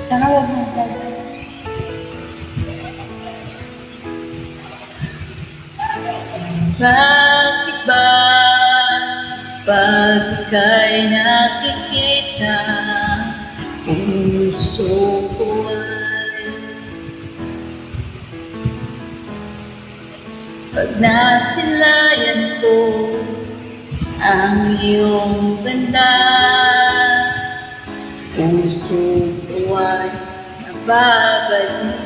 Sana wag mo vlog. Bakit ba pag ika'y nakikita, puso ko ay pag nasilayan ko ang iyong ganda, puso ko ay nababalisa.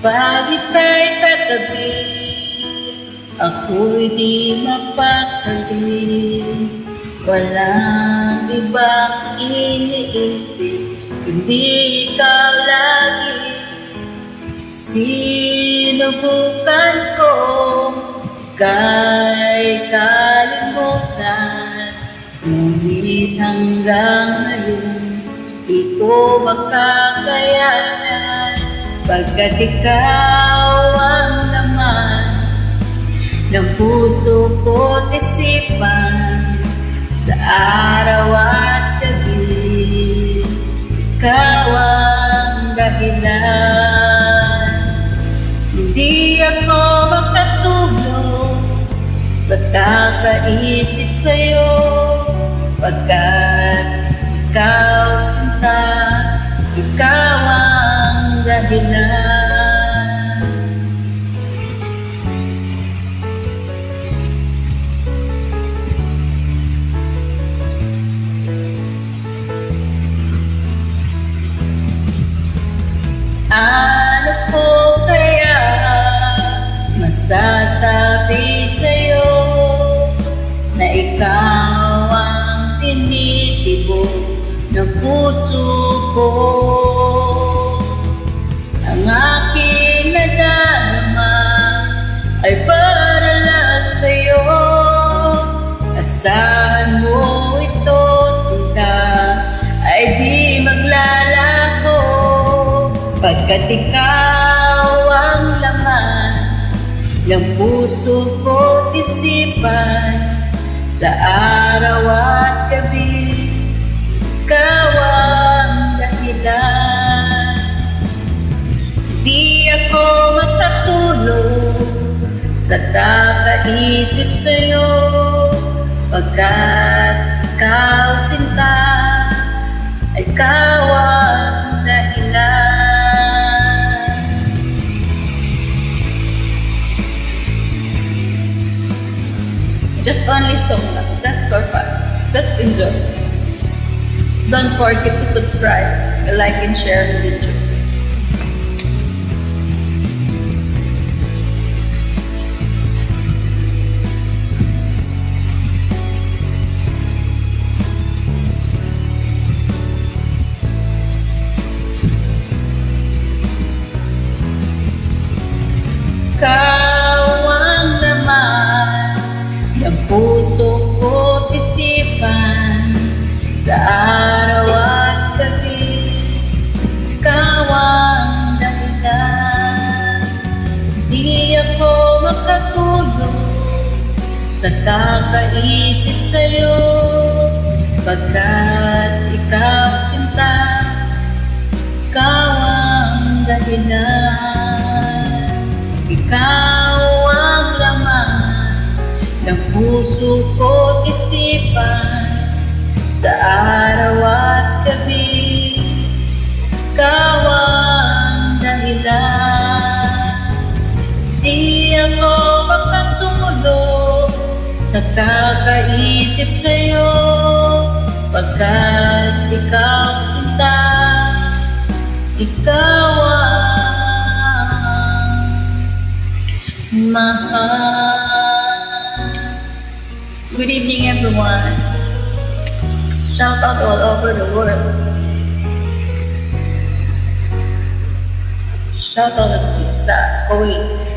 Pag ika'y katabi, ako'y di mapakali. Walang ibang iniisip, kundi ikaw lagi. Sinubukan ko ika'y kalimutan, ngunit hanggang ngayon di ko makakayanan. Pagkat ikaw ang laman ng puso ko't isipan, sa araw at gabi, ikaw ang dahilan. Hindi ako makatulog sa kakaisip sa'yo, pagkat ikaw sinta, ikaw ang dahilan. Ano ko kaya masasabi sa'yo na ikaw ang tinitibok ng puso ko? Ang aking nadarama ay para lang sa'yo. Asahan mo ito, sinta, ay di maglalako, pagkat ikaw ang laman ng puso ko't isipan, sa araw at gabi, ikaw ang dahilan. Di ako makatulog sa kakaisip sa'yo, pagkat ikaw sinta, ikaw ang dahilan. Just only song lang, just for fun, just enjoy. Don't forget to subscribe, like and share the video. Ikaw ang laman ng puso ko't isipan, sa araw at gabi, ikaw ang dahilan. Di ako makatulog sa kakaisip sa'yo, pagkat ikaw sinta, ikaw ang dahilan. Ikaw ang laman ng puso ko't isipan, sa araw at gabi, ikaw ang dahilan. Di ako makatulog sa kakaisip sa'yo, pagkat ikaw sinta, ikaw ang mahal. Good evening, everyone. Shout out all over the world. Shout out sa Kuwait.